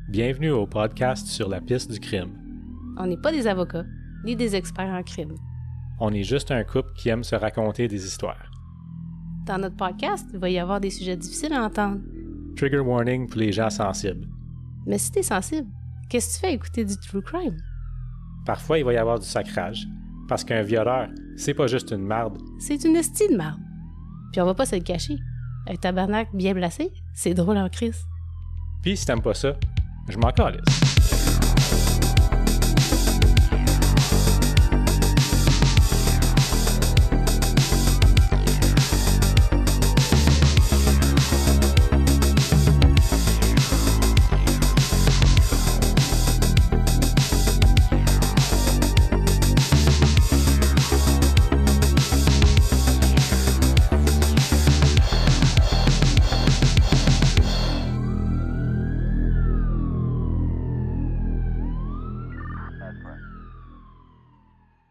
Bienvenue au podcast sur la piste du crime. On n'est pas des avocats, ni des experts en crime. On est juste un couple qui aime se raconter des histoires. Dans notre podcast, il va y avoir des sujets difficiles à entendre. Trigger warning pour les gens sensibles. Mais si t'es sensible, qu'est-ce que tu fais à écouter du true crime? Parfois, il va y avoir du sacrage. Parce qu'un violeur, c'est pas juste une marde. C'est une estie de marde. Puis on va pas se le cacher. Un tabarnak bien placé, c'est drôle en crise. Puis si t'aimes pas ça, je m'en calisse.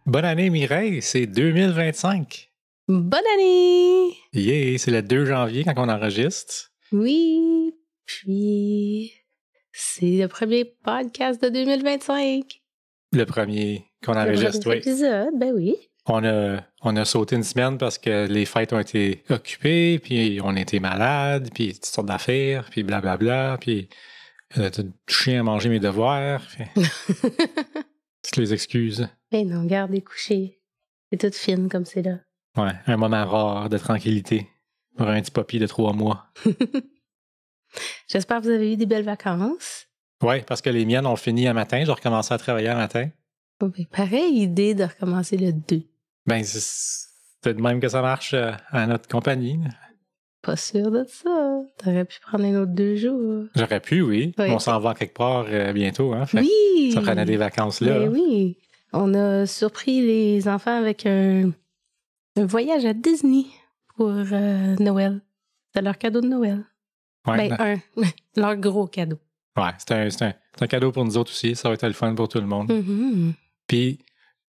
Bonne année Mireille, c'est 2025. Bonne année! Yeah, c'est le 2 janvier quand on enregistre. Oui, puis c'est le premier podcast de 2025. Le premier qu'on enregistre, oui. Épisode, ben oui. On a sauté une semaine parce que les fêtes ont été occupées, puis on était malades, puis toutes sortes d'affaires, puis blablabla, puis tout chien à manger mes devoirs. Toutes les excuses. Ben non, garde les couchés. C'est toute fine comme c'est là. Ouais, un moment rare de tranquillité pour un petit papy de 3 mois. J'espère que vous avez eu des belles vacances. Ouais, parce que les miennes ont fini un matin, j'ai recommencé à travailler un matin. Oh, ben, pareille idée de recommencer le 2. Ben, c'est de même que ça marche à notre compagnie. Pas sûr de ça. T'aurais pu prendre un autre 2 jours. J'aurais pu, oui. Oui. On s'en va quelque part bientôt. Hein? Fait Oui! ça prenait des vacances là. Ben oui! On a surpris les enfants avec un voyage à Disney pour Noël. C'est leur cadeau de Noël. Ouais, Leur gros cadeau. ouais, c'est un cadeau pour nous autres aussi. Ça va être le fun pour tout le monde. Mm-hmm. Puis,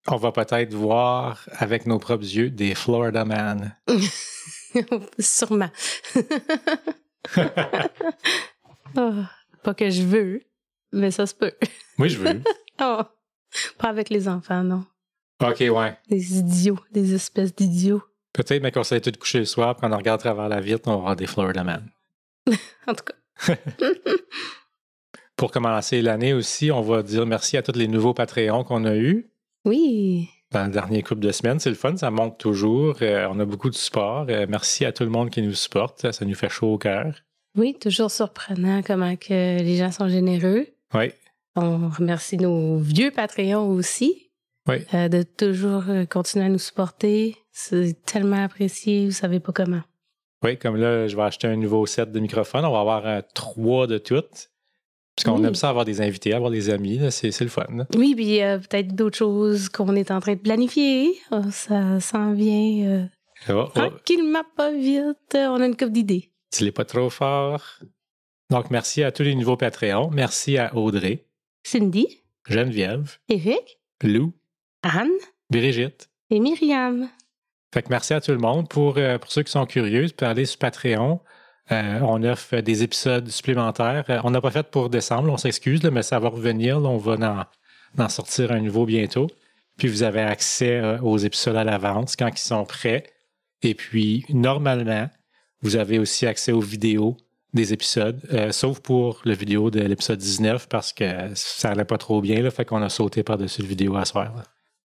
on va peut-être voir avec nos propres yeux des Florida Man. Sûrement. Oh, pas que je veux, mais ça se peut. Oui, je veux. Oh, pas avec les enfants, non. OK, ouais. Des idiots, des espèces d'idiots. Peut-être, mais qu'on s'est tout couché le soir, puis on regarde à travers la vitre, on va voir des Florida Man. En tout cas. Pour commencer l'année aussi, on va dire merci à tous les nouveaux Patreons qu'on a eus. Oui. Dans le dernier couple de semaines. C'est le fun, ça monte toujours. On a beaucoup de support. Merci à tout le monde qui nous supporte. Ça nous fait chaud au cœur. Oui, toujours surprenant comment que les gens sont généreux. Oui. On remercie nos vieux Patreons aussi. Oui. De toujours continuer à nous supporter. C'est tellement apprécié, vous savez pas comment. Oui, comme là, je vais acheter un nouveau set de microphones. On va avoir 3 de toutes. Parce qu'on aime ça avoir des invités, avoir des amis. Là, c'est le fun. Là. Oui, puis peut-être d'autres choses qu'on est en train de planifier. Oh, ça s'en vient tranquillement, pas vite. On a une couple d'idées. Tu l'es pas trop fort. Donc, merci à tous les nouveaux Patreons. Merci à Audrey, Cindy, Geneviève, Éric, Lou, Anne Brigitte. et Myriam. Fait que merci à tout le monde. Pour ceux qui sont curieux, vous pouvez aller sur Patreon. On offre des épisodes supplémentaires. On n'a pas fait pour décembre, on s'excuse, mais ça va revenir. Là, on va en sortir un nouveau bientôt. Puis vous avez accès aux épisodes à l'avance quand ils sont prêts. Et puis, normalement, vous avez aussi accès aux vidéos des épisodes, sauf pour la vidéo de l'épisode 19 parce que ça allait pas trop bien. Là, fait qu'on a sauté par-dessus le vidéo à soir. Là.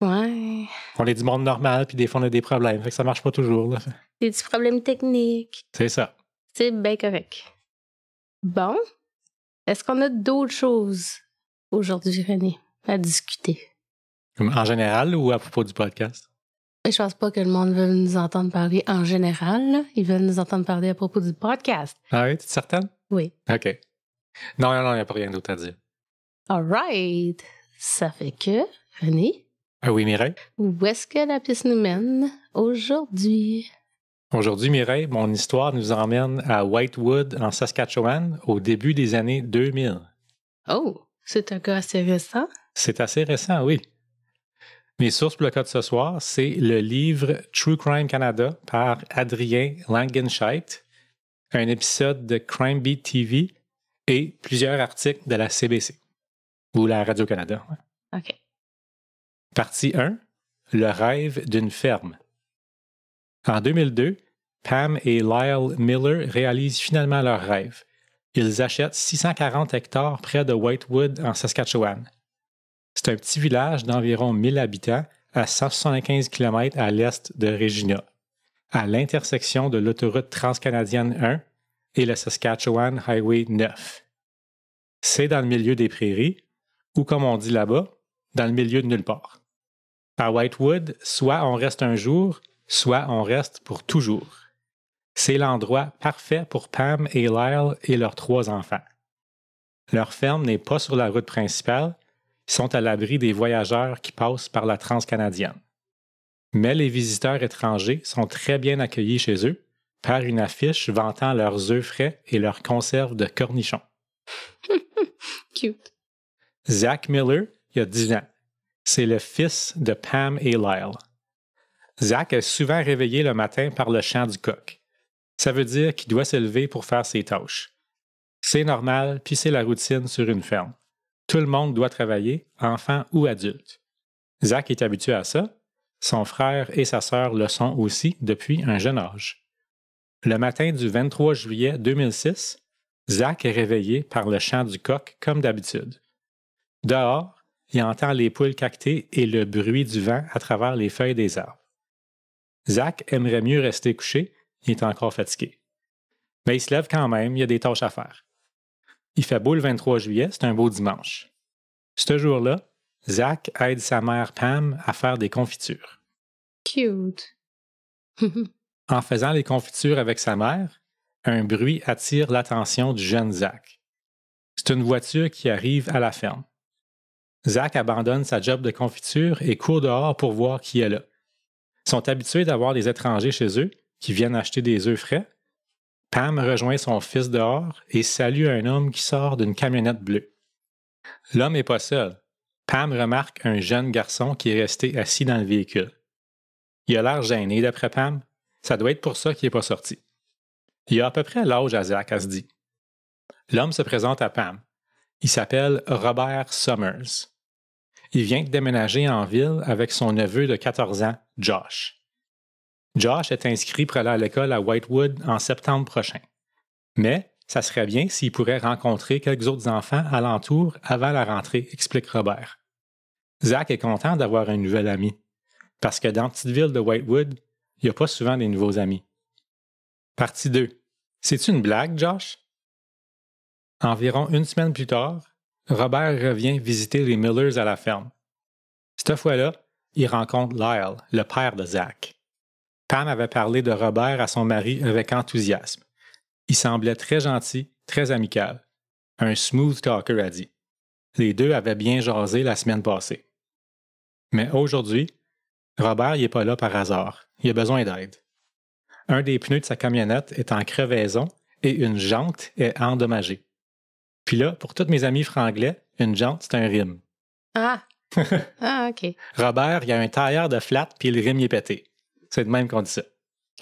Ouais. On est du monde normal, puis des fois, on a des problèmes. Fait que ça marche pas toujours. Là. Des petits problèmes techniques. C'est ça. C'est bien correct. Bon. Est-ce qu'on a d'autres choses aujourd'hui, René, à discuter? En général ou à propos du podcast? Je pense pas que le monde veut nous entendre parler en général. Là. Ils veulent nous entendre parler à propos du podcast. Ah oui, tu es certaine? Oui. OK. Non, il n'y a pas rien d'autre à dire. All right. Ça fait que, René, Ah oui, Mireille? où est-ce que la piste nous mène aujourd'hui? Aujourd'hui, Mireille, mon histoire nous emmène à Whitewood, en Saskatchewan, au début des années 2000. Oh, c'est un cas assez récent. C'est assez récent, oui. Mes sources pour le cas de ce soir, c'est le livre True Crime Canada par Adrien Langenscheidt, un épisode de Crime Beat TV et plusieurs articles de la CBC, ou la Radio-Canada. Ouais. OK. Partie 1. Le rêve d'une ferme. En 2002, Pam et Lyle Miller réalisent finalement leur rêve. Ils achètent 640 hectares près de Whitewood, en Saskatchewan. C'est un petit village d'environ 1000 habitants à 175 km à l'est de Regina, à l'intersection de l'autoroute transcanadienne 1 et le Saskatchewan Highway 9. C'est dans le milieu des prairies, ou comme on dit là-bas, dans le milieu de nulle part. À Whitewood, soit on reste un jour, soit on reste pour toujours. C'est l'endroit parfait pour Pam et Lyle et leurs 3 enfants. Leur ferme n'est pas sur la route principale, ils sont à l'abri des voyageurs qui passent par la transcanadienne. Mais les visiteurs étrangers sont très bien accueillis chez eux par une affiche vantant leurs œufs frais et leurs conserves de cornichons. Cute. Zach Miller, il a 10 ans. C'est le fils de Pam et Lyle. Zach est souvent réveillé le matin par le chant du coq. Ça veut dire qu'il doit se lever pour faire ses tâches. C'est normal, puis c'est la routine sur une ferme. Tout le monde doit travailler, enfant ou adulte. Zach est habitué à ça. Son frère et sa sœur le sont aussi depuis un jeune âge. Le matin du 23 juillet 2006, Zach est réveillé par le chant du coq comme d'habitude. Dehors, il entend les poules caqueter et le bruit du vent à travers les feuilles des arbres. Zach aimerait mieux rester couché, il est encore fatigué. Mais il se lève quand même, il y a des tâches à faire. Il fait beau le 23 juillet, c'est un beau dimanche. Ce jour-là, Zach aide sa mère Pam à faire des confitures. Cute. En faisant les confitures avec sa mère, un bruit attire l'attention du jeune Zach. C'est une voiture qui arrive à la ferme. Zach abandonne sa job de confiture et court dehors pour voir qui est là. Ils sont habitués d'avoir des étrangers chez eux qui viennent acheter des œufs frais. Pam rejoint son fils dehors et salue un homme qui sort d'une camionnette bleue. L'homme n'est pas seul. Pam remarque un jeune garçon qui est resté assis dans le véhicule. Il a l'air gêné d'après Pam. Ça doit être pour ça qu'il n'est pas sorti. Il a à peu près l'âge à Zach, elle se dit. L'homme se présente à Pam. Il s'appelle Robert Summers. Il vient de déménager en ville avec son neveu de 14 ans, Josh. Josh est inscrit pour aller à l'école à Whitewood en septembre prochain. Mais ça serait bien s'il pourrait rencontrer quelques autres enfants alentour avant la rentrée, explique Robert. Zach est content d'avoir un nouvel ami, parce que dans la petite ville de Whitewood, il n'y a pas souvent des nouveaux amis. Partie 2. C'est-tu une blague, Josh? Environ une semaine plus tard, Robert revient visiter les Millers à la ferme. Cette fois-là, il rencontre Lyle, le père de Zach. Pam avait parlé de Robert à son mari avec enthousiasme. Il semblait très gentil, très amical. Un smooth talker, a dit. Les deux avaient bien jasé la semaine passée. Mais aujourd'hui, Robert n'est pas là par hasard. Il a besoin d'aide. Un des pneus de sa camionnette est en crevaison et une jante est endommagée. Puis là, pour tous mes amis franglais, une jante, c'est un rime. Ah! Ah, OK. Robert, il y a un tailleur de flat puis le rime il est pété. C'est de même qu'on dit ça.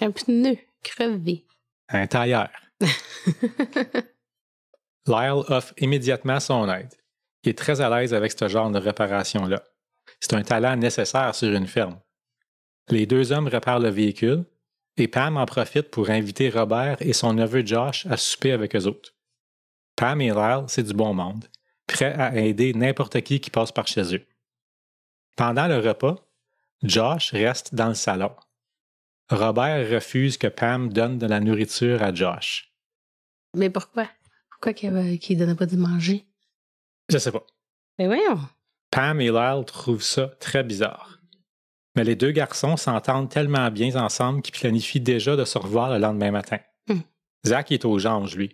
Un pneu crevé. Un tailleur. Lyle offre immédiatement son aide. Il est très à l'aise avec ce genre de réparation-là. C'est un talent nécessaire sur une ferme. Les deux hommes réparent le véhicule et Pam en profite pour inviter Robert et son neveu Josh à souper avec eux autres. Pam et Lyle, c'est du bon monde, prêts à aider n'importe qui passe par chez eux. Pendant le repas, Josh reste dans le salon. Robert refuse que Pam donne de la nourriture à Josh. Mais pourquoi? Pourquoi qu'il ne donnait pas de manger? Je sais pas. Mais voyons. Pam et Lyle trouvent ça très bizarre. Mais les deux garçons s'entendent tellement bien ensemble qu'ils planifient déjà de se revoir le lendemain matin. Zach est aux anges, lui.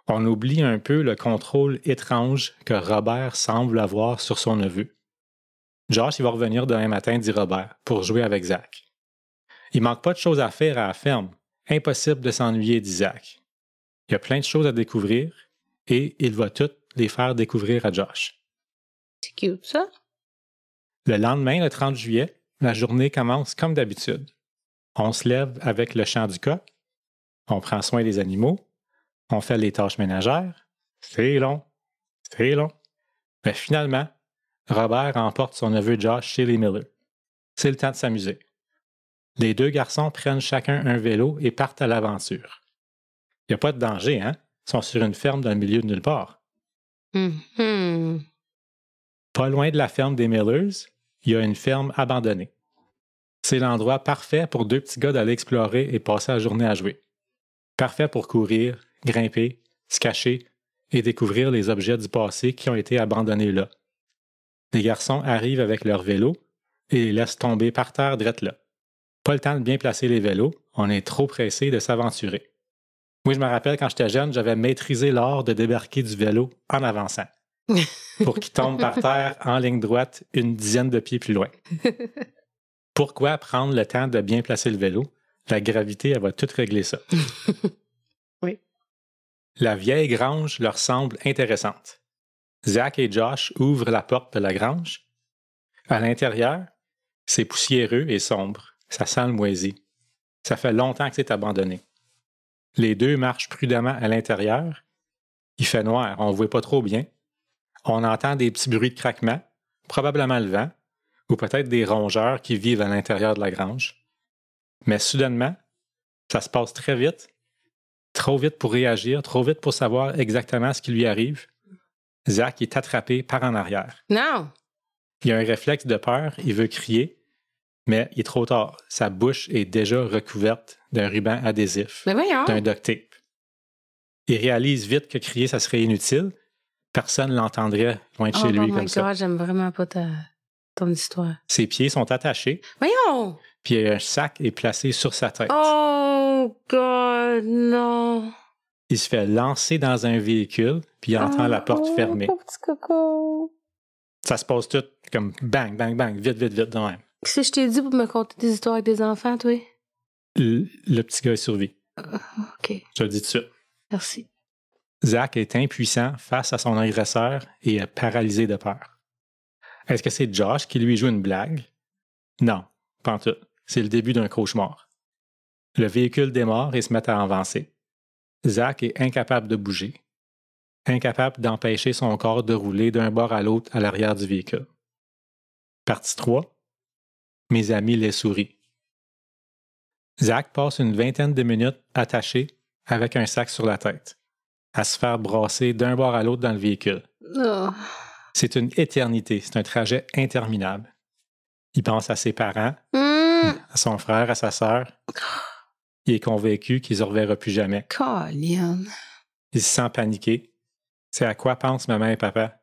On oublie un peu le contrôle étrange que Robert semble avoir sur son neveu. Josh, il va revenir demain matin, dit Robert, pour jouer avec Zach. Il manque pas de choses à faire à la ferme. Impossible de s'ennuyer, dit Zach. Il y a plein de choses à découvrir et il va toutes les faire découvrir à Josh. C'est cute, ça. Le lendemain, le 30 juillet, la journée commence comme d'habitude. On se lève avec le chant du coq, on prend soin des animaux, on fait les tâches ménagères, C'est long. C'est long. Mais finalement, Robert emporte son neveu Josh chez les Miller. C'est le temps de s'amuser. Les deux garçons prennent chacun un vélo et partent à l'aventure. Il n'y a pas de danger, hein? Ils sont sur une ferme dans le milieu de nulle part. Mhm. Pas loin de la ferme des Millers, il y a une ferme abandonnée. C'est l'endroit parfait pour deux petits gars d'aller explorer et passer la journée à jouer. Parfait pour courir, grimper, se cacher et découvrir les objets du passé qui ont été abandonnés là. Les garçons arrivent avec leur vélo et les laissent tomber par terre drette là. Pas le temps de bien placer les vélos, on est trop pressé de s'aventurer. Moi, je me rappelle quand j'étais jeune, j'avais maîtrisé l'art de débarquer du vélo en avançant pour qu'il tombe par terre en ligne droite une dizaine de pieds plus loin. Pourquoi prendre le temps de bien placer le vélo? La gravité, elle va tout régler ça. Oui. La vieille grange leur semble intéressante. Zach et Josh ouvrent la porte de la grange. À l'intérieur, c'est poussiéreux et sombre. Ça sent le moisi. Ça fait longtemps que c'est abandonné. Les deux marchent prudemment à l'intérieur. Il fait noir, on ne voit pas trop bien. On entend des petits bruits de craquement, probablement le vent, ou peut-être des rongeurs qui vivent à l'intérieur de la grange. Mais soudainement, ça se passe très vite, trop vite pour réagir, trop vite pour savoir exactement ce qui lui arrive. Zach est attrapé par en arrière. Non! Il a un réflexe de peur, il veut crier, mais il est trop tard. Sa bouche est déjà recouverte d'un ruban adhésif, Mais voyons! d'un duct tape. Il réalise vite que crier, ça serait inutile. Personne ne l'entendrait loin de chez lui comme ça. Oh my God, j'aime vraiment pas ton histoire. Ses pieds sont attachés, Voyons! puis un sac est placé sur sa tête. Oh God, non! Il se fait lancer dans un véhicule, puis il entend la porte fermée. Oh, petit coco! Ça se passe tout comme bang, bang, bang, vite, vite, vite, de même. Qu'est-ce que je t'ai dit pour me conter des histoires avec des enfants, toi? Le petit gars survit. OK, Je te le dis tout de suite. merci. Zach est impuissant face à son agresseur et est paralysé de peur. Est-ce que c'est Josh qui lui joue une blague? Non, pas en tout. C'est le début d'un cauchemar. Le véhicule démarre et se met à avancer. Zach est incapable de bouger, incapable d'empêcher son corps de rouler d'un bord à l'autre à l'arrière du véhicule. Partie 3. Mes amis les souris. Zach passe une vingtaine de minutes attaché avec un sac sur la tête, à se faire brasser d'un bord à l'autre dans le véhicule. Oh. C'est une éternité, c'est un trajet interminable. Il pense à ses parents, à son frère, à sa sœur. Il est convaincu qu'il ne se reverra plus jamais. Colin. Il se sent paniqué. C'est à quoi pensent maman et papa?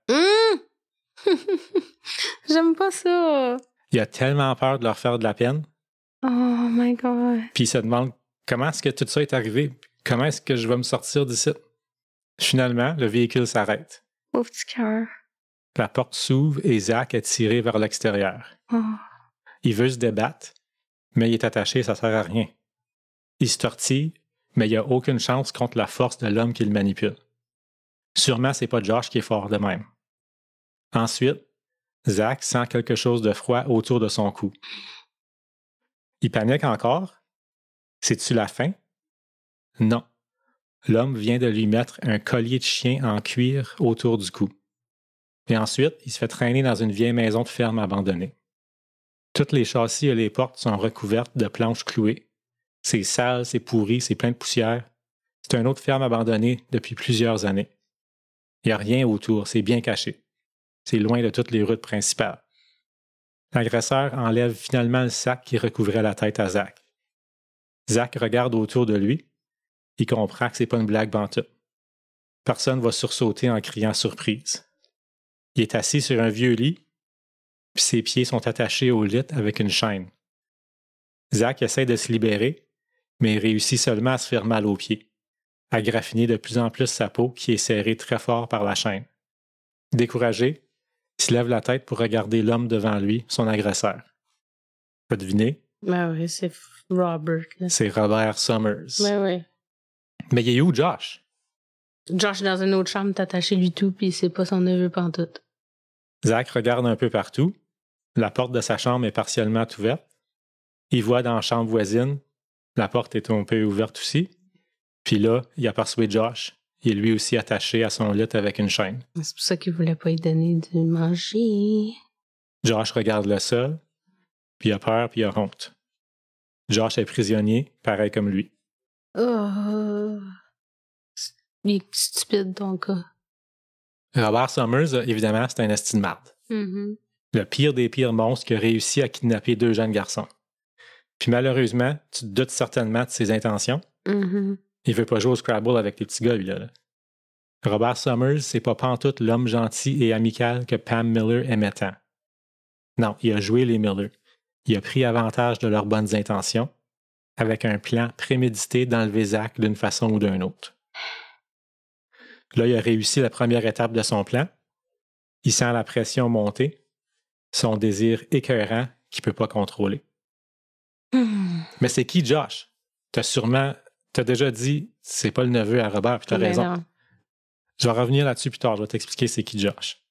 J'aime pas ça. Il a tellement peur de leur faire de la peine. Oh my God. Puis il se demande comment est-ce que tout ça est arrivé? Comment est-ce que je vais me sortir d'ici? Finalement, le véhicule s'arrête. Pauvre petit cœur. La porte s'ouvre et Zach est tiré vers l'extérieur. Oh. Il veut se débattre, mais il est attaché, ça sert à rien. Il se tortille, mais il n'y a aucune chance contre la force de l'homme qui le manipule. Sûrement, c'est pas Josh qui est fort de même. Ensuite, Zach sent quelque chose de froid autour de son cou. Il panique encore. C'est-tu la fin? Non. L'homme vient de lui mettre un collier de chien en cuir autour du cou. Et ensuite, il se fait traîner dans une vieille maison de ferme abandonnée. Toutes les châssis et les portes sont recouvertes de planches clouées. C'est sale, c'est pourri, c'est plein de poussière. C'est une autre ferme abandonnée depuis plusieurs années. Il n'y a rien autour, c'est bien caché. C'est loin de toutes les routes principales. L'agresseur enlève finalement le sac qui recouvrait la tête à Zach. Zach regarde autour de lui. Il comprend que c'est pas une blague pantoute. Personne va sursauter en criant surprise. Il est assis sur un vieux lit, puis ses pieds sont attachés au lit avec une chaîne. Zach essaie de se libérer, mais il réussit seulement à se faire mal aux pieds, à graffiner de plus en plus sa peau qui est serrée très fort par la chaîne. Découragé, il se lève la tête pour regarder l'homme devant lui, son agresseur. Pas deviner? Ben oui, c'est Robert. Là. C'est Robert Summers. Ben oui. Mais il est où, Josh? Josh est dans une autre chambre, t'attaché lui tout, puis c'est pas son neveu pantoute. Zach regarde un peu partout. La porte de sa chambre est partiellement ouverte. Il voit dans la chambre voisine, la porte est un peu ouverte aussi. Puis là, il aperçoit Josh. Il est lui aussi attaché à son lit avec une chaîne. C'est pour ça qu'il voulait pas lui donner de manger. Josh regarde le sol, puis il a peur, puis il a honte. Josh est prisonnier, pareil comme lui. Oh. Il est stupide, ton gars. Robert Summers, évidemment, c'est un esti de marde. Mm-hmm. Le pire des pires monstres qui a réussi à kidnapper 2 jeunes garçons. Puis malheureusement, tu te doutes certainement de ses intentions. Mm-hmm. Il veut pas jouer au Scrabble avec les petits gars, lui, là. Robert Summers, c'est pas pantoute l'homme gentil et amical que Pam Miller aimait tant. Non, il a joué les Miller. Il a pris avantage de leurs bonnes intentions avec un plan prémédité d'enlever Zach d'une façon ou d'une autre. Là, il a réussi la première étape de son plan. Il sent la pression monter, son désir écœurant qu'il ne peut pas contrôler. Mais c'est qui Josh? T'as déjà dit c'est pas le neveu à Robert, puis t'as raison. Non. Je vais revenir là-dessus plus tard, je vais t'expliquer c'est qui Josh.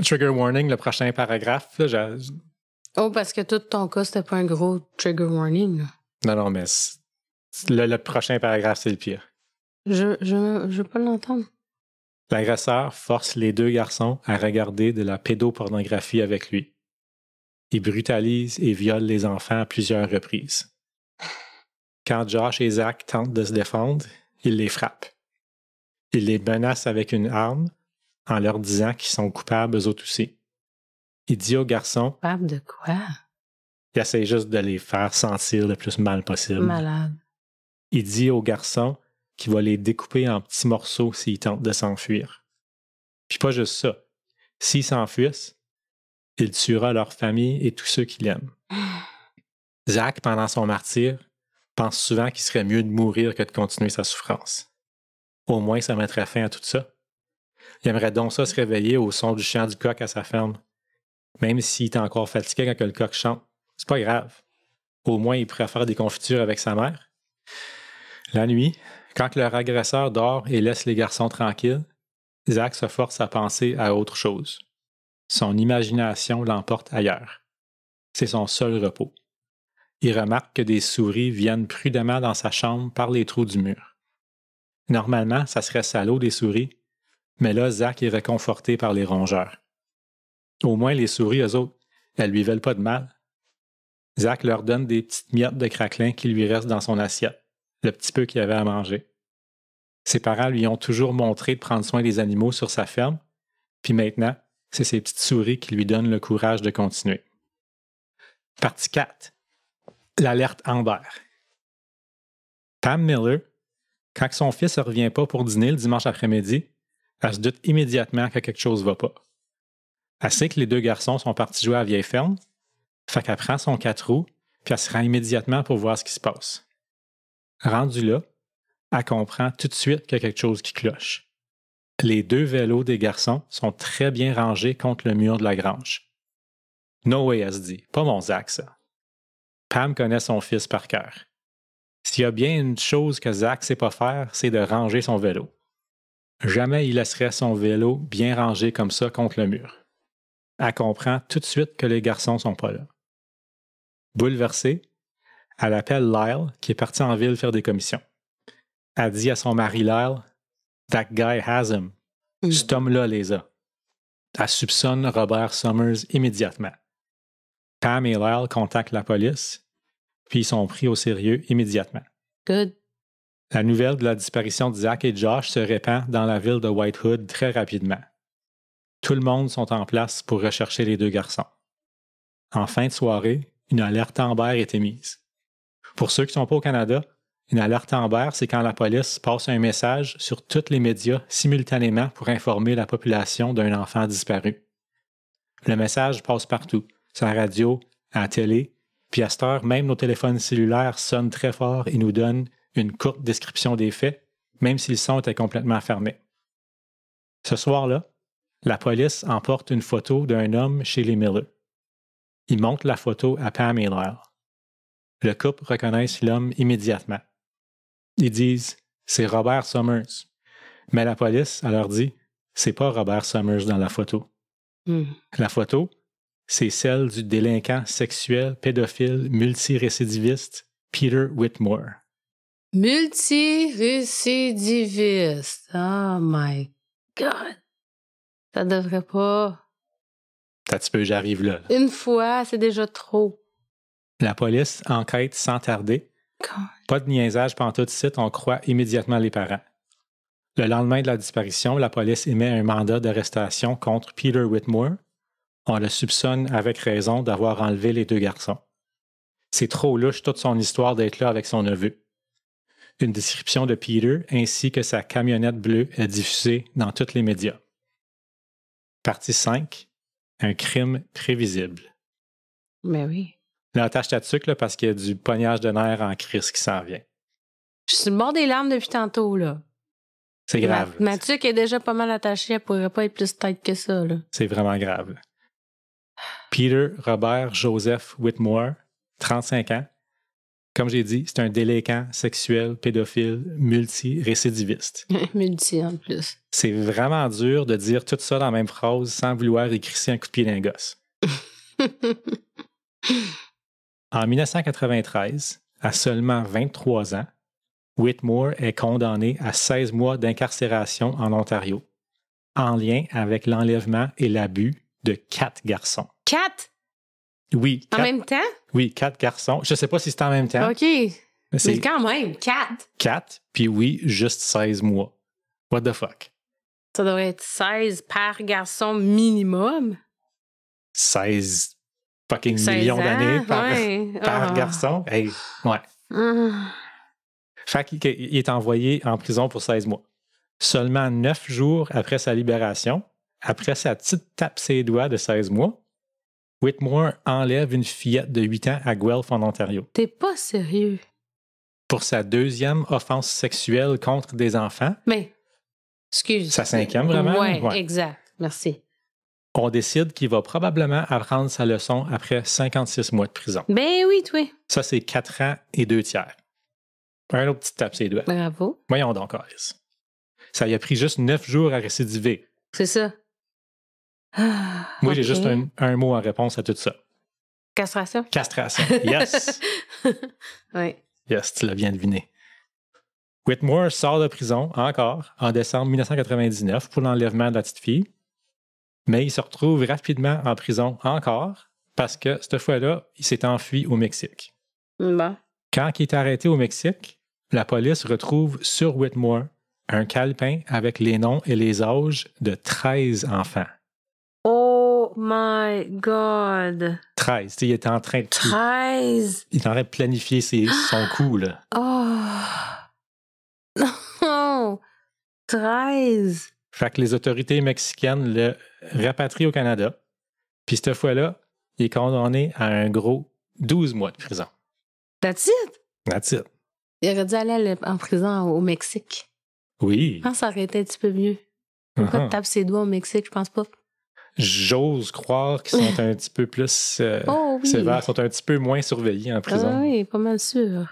Trigger warning, le prochain paragraphe, là, Oh, parce que tout ton cas, c'était pas un gros trigger warning. Non, mais le prochain paragraphe, c'est le pire. Je veux pas l'entendre. L'agresseur force les 2 garçons à regarder de la pédopornographie avec lui. Il brutalise et viole les enfants à plusieurs reprises. Quand Josh et Zach tentent de se défendre, il les frappe. Il les menace avec une arme en leur disant qu'ils sont coupables eux autres aussi. Il dit aux garçons... Coupable de quoi? Il essaie juste de les faire sentir le plus mal possible. Malade. Il dit aux garçons qu'il va les découper en petits morceaux s'ils tentent de s'enfuir. Puis pas juste ça. S'ils s'enfuissent, il tuera leur famille et tous ceux qui l'aiment. Zach, pendant son martyre, pense souvent qu'il serait mieux de mourir que de continuer sa souffrance. Au moins, ça mettrait fin à tout ça. Il aimerait donc ça se réveiller au son du chant du coq à sa ferme. Même s'il est encore fatigué quand le coq chante. C'est pas grave. Au moins, il pourrait faire des confitures avec sa mère. La nuit, quand leur agresseur dort et laisse les garçons tranquilles, Zach se force à penser à autre chose. Son imagination l'emporte ailleurs. C'est son seul repos. Il remarque que des souris viennent prudemment dans sa chambre par les trous du mur. Normalement, ça serait salaud des souris, mais là, Zach est réconforté par les rongeurs. Au moins, les souris, eux autres, elles lui veulent pas de mal. Zach leur donne des petites miettes de craquelin qui lui restent dans son assiette, le petit peu qu'il avait à manger. Ses parents lui ont toujours montré de prendre soin des animaux sur sa ferme, puis maintenant, c'est ces petites souris qui lui donnent le courage de continuer. Partie 4. L'alerte Amber. Pam Miller, quand son fils ne revient pas pour dîner le dimanche après-midi, elle se doute immédiatement que quelque chose ne va pas. Elle sait que les 2 garçons sont partis jouer à la vieille ferme, fait qu'elle prend son 4 roues, puis elle se rend immédiatement pour voir ce qui se passe. Rendue là, elle comprend tout de suite qu'il y a quelque chose qui cloche. Les 2 vélos des garçons sont très bien rangés contre le mur de la grange. No way, elle se dit. Pas mon Zach, ça. Pam connaît son fils par cœur. S'il y a bien une chose que Zach sait pas faire, c'est de ranger son vélo. Jamais il laisserait son vélo bien rangé comme ça contre le mur. Elle comprend tout de suite que les garçons sont pas là. Bouleversée, elle appelle Lyle, qui est parti en ville faire des commissions. Elle dit à son mari Lyle, « That guy has him. » Cet homme-là les a. Elle soupçonne Robert Summers immédiatement. Pam et Lyle contactent la police, puis ils sont pris au sérieux immédiatement. Good. La nouvelle de la disparition de Zach et Josh se répand dans la ville de White Hood très rapidement. Tout le monde sont en place pour rechercher les 2 garçons. En fin de soirée, une alerte Amber est émise. Pour ceux qui ne sont pas au Canada, une alerte Amber, c'est quand la police passe un message sur tous les médias simultanément pour informer la population d'un enfant disparu. Le message passe partout, sur la radio, à la télé, puis à cette heure, même nos téléphones cellulaires sonnent très fort et nous donnent une courte description des faits, même si le son était complètement fermé. Ce soir-là, la police emporte une photo d'un homme chez les Miller. Ils montrent la photo à Pam et Lyle. Le couple reconnaissent l'homme immédiatement. Ils disent « C'est Robert Summers ». Mais la police, elle leur dit « C'est pas Robert Summers dans la photo ». La photo, c'est celle du délinquant sexuel, pédophile, multirécidiviste Peter Whitmore. Multirécidiviste. Oh my God. Ça devrait pas. Un petit peu, j'arrive là. Une fois, c'est déjà trop. La police enquête sans tarder. God. Pas de niaisage pantoute ici, on croit immédiatement les parents. Le lendemain de la disparition, la police émet un mandat d'arrestation contre Peter Whitmore. On le soupçonne avec raison d'avoir enlevé les 2 garçons. C'est trop louche toute son histoire d'être là avec son neveu. Une description de Peter ainsi que sa camionnette bleue est diffusée dans tous les médias. Partie 5. Un crime prévisible. Mais oui. Là, attache ta tuque là, parce qu'il y a du pognage de nerfs en crise qui s'en vient. Je suis sur le bord des larmes depuis tantôt, là. C'est grave. Ma tuque est déjà pas mal attachée, elle pourrait pas être plus tête que ça, là. C'est vraiment grave. Peter Robert Joseph Whitmore, 35 ans. Comme j'ai dit, c'est un délinquant sexuel, pédophile, multi-récidiviste. Multi, en plus. C'est vraiment dur de dire tout ça dans la même phrase sans vouloir écrisser un coup de pied d'un gosse. En 1993, à seulement 23 ans, Whitmore est condamné à 16 mois d'incarcération en Ontario, en lien avec l'enlèvement et l'abus de 4 garçons. 4? Oui. En même temps? Oui, 4 garçons. Je ne sais pas si c'est en même temps. OK. Mais quand même, 4. 4, puis oui, juste 16 mois. What the fuck? Ça devrait être 16 par garçon minimum. 16 fucking 16 millions d'années ouais. par garçon. Hey, ouais. Fait qu'il est envoyé en prison pour 16 mois. Seulement 9 jours après sa libération, après sa petite tape ses doigts de 16 mois, Whitmore enlève une fillette de 8 ans à Guelph, en Ontario. T'es pas sérieux? Pour sa 2e offense sexuelle contre des enfants. Mais, excuse. Sa 5e, vraiment? Ouais, exact. Merci. On décide qu'il va probablement apprendre sa leçon après 56 mois de prison. Ben oui, toi. Ça, c'est 4 ans et 2 tiers. Un autre petit tape ses doigts. Bravo. Voyons donc, Alice. Ça y a pris juste 9 jours à récidiver. C'est ça. Moi, j'ai juste un mot en réponse à tout ça. Castration? Castration. Yes! Oui. Yes, tu l'as bien deviné. Whitmore sort de prison, encore, en décembre 1999 pour l'enlèvement de la petite fille. Mais il se retrouve rapidement en prison encore parce que cette fois-là, il s'est enfui au Mexique. Bon. Quand il est arrêté au Mexique, la police retrouve sur Whitmore un calepin avec les noms et les âges de 13 enfants. Oh my God! 13. Il était en train de... 13! Il est en train de planifier son coup, là. Oh! Non! 13! Fait que les autorités mexicaines le rapatrient au Canada. Puis cette fois-là, il est condamné à un gros 12 mois de prison. That's it? That's it. Il aurait dû aller en prison au Mexique. Oui. Je pense que ça aurait été un petit peu mieux. Pourquoi tu tapes ses doigts au Mexique? Je pense pas. J'ose croire qu'ils sont un petit peu plus sévères, sont un petit peu moins surveillés en prison. Ah oui, pas mal sûr.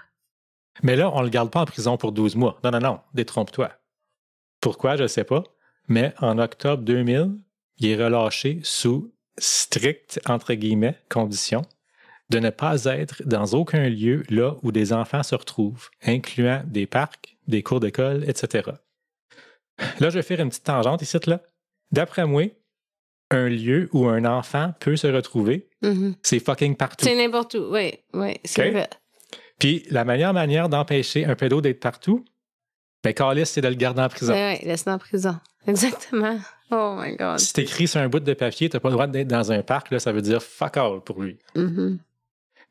Mais là, on le garde pas en prison pour 12 mois. Non, détrompe-toi. Pourquoi, je ne sais pas. Mais en octobre 2000, il est relâché sous strictes, entre guillemets, conditions de ne pas être dans aucun lieu là où des enfants se retrouvent, incluant des parcs, des cours d'école, etc. Là, je vais faire une petite tangente ici, là. D'après moi, un lieu où un enfant peut se retrouver, c'est fucking partout. C'est n'importe où, oui, c'est vrai. Puis la meilleure manière d'empêcher un pédo d'être partout, ben câlisse, c'est de le garder en prison. Oui, laisse-le en prison. Exactement. Oh my God. Si t'écris sur un bout de papier, t'as pas le droit d'être dans un parc, là, ça veut dire fuck all pour lui.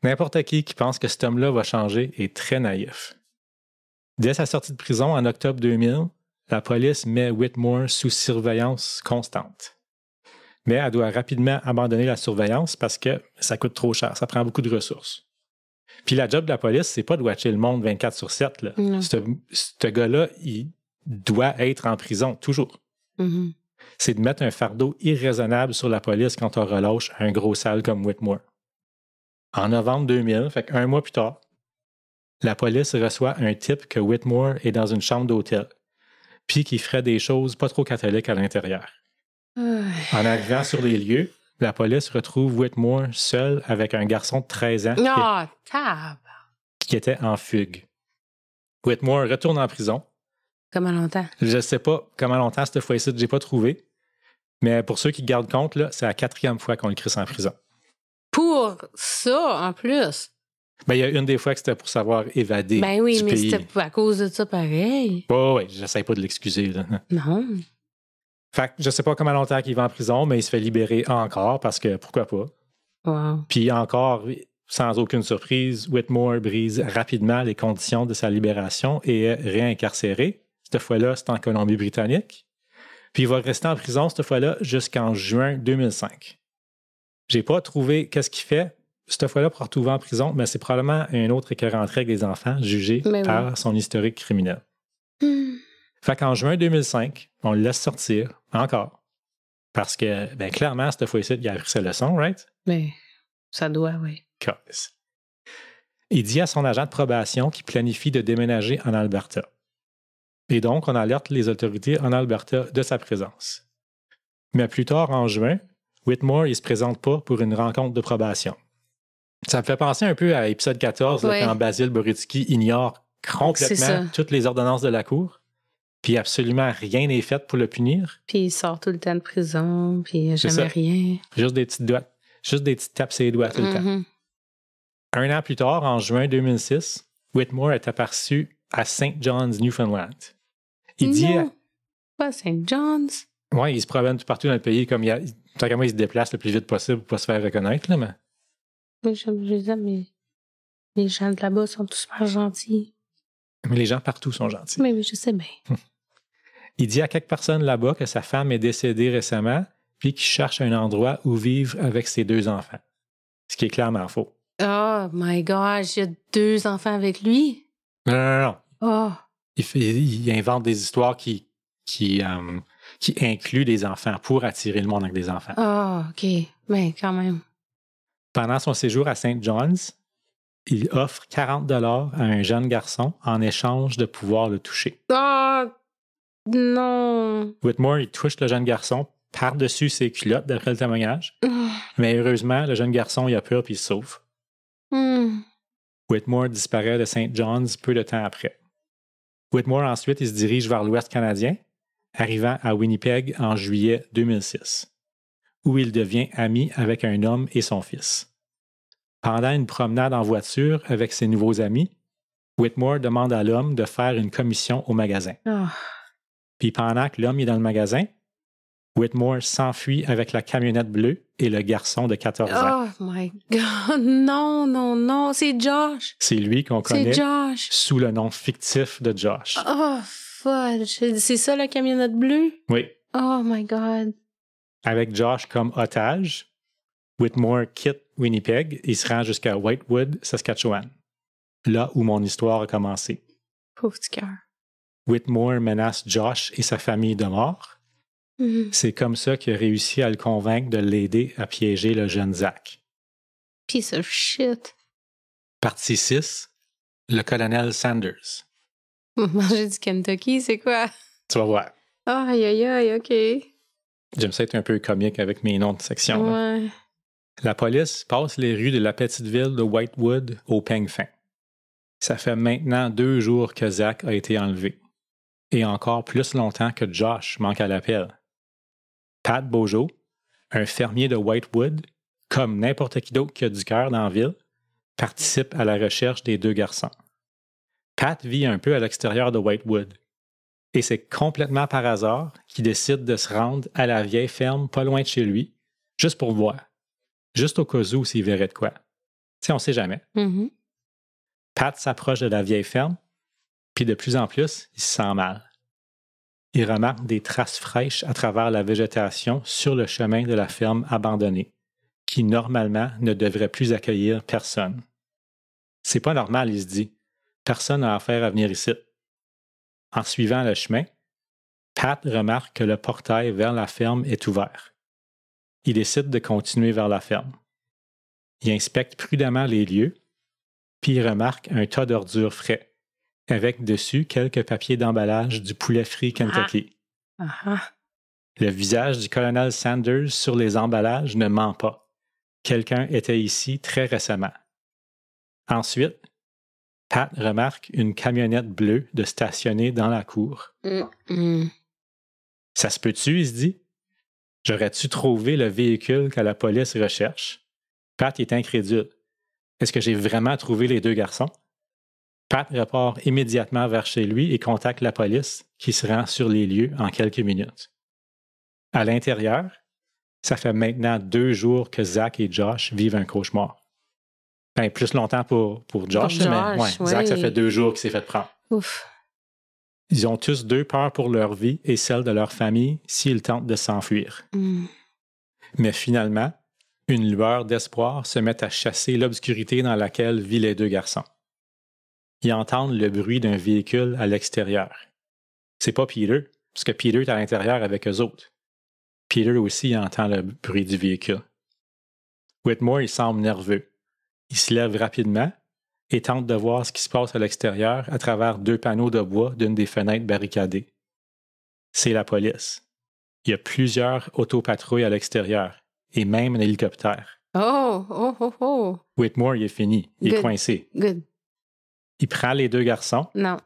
N'importe qui pense que cet homme-là va changer est très naïf. Dès sa sortie de prison en octobre 2000, la police met Whitmore sous surveillance constante. Mais elle doit rapidement abandonner la surveillance parce que ça coûte trop cher, ça prend beaucoup de ressources. Puis la job de la police, c'est pas de watcher le monde 24/7. Là. Ce gars-là, il doit être en prison, toujours. C'est de mettre un fardeau irraisonnable sur la police quand on relâche un gros sale comme Whitmore. En novembre 2000, fait qu'un mois plus tard, la police reçoit un tip que Whitmore est dans une chambre d'hôtel, puis qu'il ferait des choses pas trop catholiques à l'intérieur. En arrivant sur les lieux, la police retrouve Whitmore seul avec un garçon de 13 ans qui était en fugue. Whitmore retourne en prison. Comment longtemps? Je ne sais pas comment longtemps cette fois-ci, je n'ai pas trouvé. Mais pour ceux qui gardent compte, là, c'est la 4e fois qu'on le crisse en prison. Pour ça, en plus? Ben, il y a une des fois que c'était pour savoir évader Ben oui, du mais pays. c'était pas à cause de ça pareil. Oui, j'essaie pas de l'excuser. Là. Non. Fait que je sais pas comment longtemps qu'il va en prison, mais il se fait libérer encore parce que pourquoi pas. Wow. Puis encore, sans aucune surprise, Whitmore brise rapidement les conditions de sa libération et est réincarcéré. Cette fois-là, c'est en Colombie-Britannique. Puis il va rester en prison cette fois-là jusqu'en juin 2005. J'ai pas trouvé qu'est-ce qu'il fait cette fois-là pour retrouver en prison, mais c'est probablement un autre qui est rentré avec des enfants jugés par son historique criminel. Fait qu'en juin 2005, on le laisse sortir encore. Parce que, ben clairement, cette fois-ci, il a appris sa leçon, right? Mais ça doit, oui. Il dit à son agent de probation qu'il planifie de déménager en Alberta. Et donc, on alerte les autorités en Alberta de sa présence. Mais plus tard, en juin, Whitmore, il ne se présente pas pour une rencontre de probation. Ça me fait penser un peu à l'épisode 14, là, quand Basil Boritsky ignore complètement toutes les ordonnances de la Cour, puis absolument rien n'est fait pour le punir. Puis il sort tout le temps de prison, puis jamais rien. Juste des petites tapes sur les doigts tout le temps. Un an plus tard, en juin 2006, Whitmore est aperçu à St. John's, Newfoundland. Il dit... Pas St. John's. Oui, il se promène tout partout dans le pays, comme tant qu'à moi, il se déplace le plus vite possible pour ne pas se faire reconnaître. Là, mais... Oui, je disais, mais les gens de là-bas sont tous super gentils. Mais les gens partout sont gentils. Mais oui, je sais bien. Il dit à quelques personnes là-bas que sa femme est décédée récemment, puis qu'il cherche un endroit où vivre avec ses 2 enfants. Ce qui est clairement faux. Oh my gosh, il y a 2 enfants avec lui? Non. Oh. Il invente des histoires qui incluent des enfants pour attirer le monde avec des enfants. Oh, OK. Mais quand même. Pendant son séjour à St. John's, il offre 40 $ à un jeune garçon en échange de pouvoir le toucher. Oh, non. Whitmore, il touche le jeune garçon par-dessus ses culottes, d'après le témoignage. Mais heureusement, le jeune garçon, il a peur puis il se sauve. Whitmore disparaît de St. John's peu de temps après. Whitmore, ensuite, il se dirige vers l'Ouest canadien, arrivant à Winnipeg en juillet 2006, où il devient ami avec un homme et son fils. Pendant une promenade en voiture avec ses nouveaux amis, Whitmore demande à l'homme de faire une commission au magasin. Puis pendant que l'homme est dans le magasin, Whitmore s'enfuit avec la camionnette bleue et le garçon de 14 ans. Oh my God, non, c'est Josh. C'est lui qu'on connaît Josh. Sous le nom fictif de Josh. Oh, fudge. C'est ça la camionnette bleue? Oui. Oh my God. Avec Josh comme otage, Whitmore quitte Winnipeg et se rend jusqu'à Whitewood, Saskatchewan, là où mon histoire a commencé. Pauvre petit cœur. Whitmore menace Josh et sa famille de mort. C'est comme ça qu'il a réussi à le convaincre de l'aider à piéger le jeune Zach. Piece of shit. Partie 6. Le colonel Sanders. Manger du Kentucky, c'est quoi? Tu vas voir. Aïe, OK. J'aime ça être un peu comique avec mes noms de section. Ouais. La police passe les rues de la petite ville de Whitewood au peigne fin. Ça fait maintenant 2 jours que Zach a été enlevé. Et encore plus longtemps que Josh manque à l'appel. Pat Bojo, un fermier de Whitewood, comme n'importe qui d'autre qui a du cœur dans la ville, participe à la recherche des 2 garçons. Pat vit un peu à l'extérieur de Whitewood. Et c'est complètement par hasard qu'il décide de se rendre à la vieille ferme pas loin de chez lui, juste pour voir. Juste au cas où s'il verrait de quoi. Tu sais, on sait jamais. Pat s'approche de la vieille ferme, puis de plus en plus, il se sent mal. Il remarque des traces fraîches à travers la végétation sur le chemin de la ferme abandonnée, qui normalement ne devrait plus accueillir personne. C'est pas normal, il se dit. Personne n'a affaire à venir ici. En suivant le chemin, Pat remarque que le portail vers la ferme est ouvert. Il décide de continuer vers la ferme. Il inspecte prudemment les lieux, puis il remarque un tas d'ordures frais, avec dessus quelques papiers d'emballage du poulet frit Kentucky. Le visage du colonel Sanders sur les emballages ne ment pas. Quelqu'un était ici très récemment. Ensuite, Pat remarque une camionnette bleue de stationner dans la cour. Ça se peut-tu, il se dit? J'aurais-tu trouvé le véhicule que la police recherche? Pat est incrédule. Est-ce que j'ai vraiment trouvé les deux garçons? Pat repart immédiatement vers chez lui et contacte la police qui se rend sur les lieux en quelques minutes. À l'intérieur, ça fait maintenant 2 jours que Zach et Josh vivent un cauchemar. Ben, plus longtemps pour Josh, mais ouais, Zach, ça fait 2 jours qu'il s'est fait prendre. Ouf. Ils ont tous 2 peurs pour leur vie et celle de leur famille s'ils tentent de s'enfuir. Mais finalement, une lueur d'espoir se met à chasser l'obscurité dans laquelle vivent les 2 garçons. Ils entendent le bruit d'un véhicule à l'extérieur. C'est pas Peter, parce que Peter est à l'intérieur avec eux autres. Peter aussi entend le bruit du véhicule. Whitmore, il semble nerveux. Il se lève rapidement et tente de voir ce qui se passe à l'extérieur à travers 2 panneaux de bois d'une des fenêtres barricadées. C'est la police. Il y a plusieurs autopatrouilles à l'extérieur et même un hélicoptère. Oh. Whitmore, il est fini. Il est coincé. Good. Il prend les 2 garçons. Non.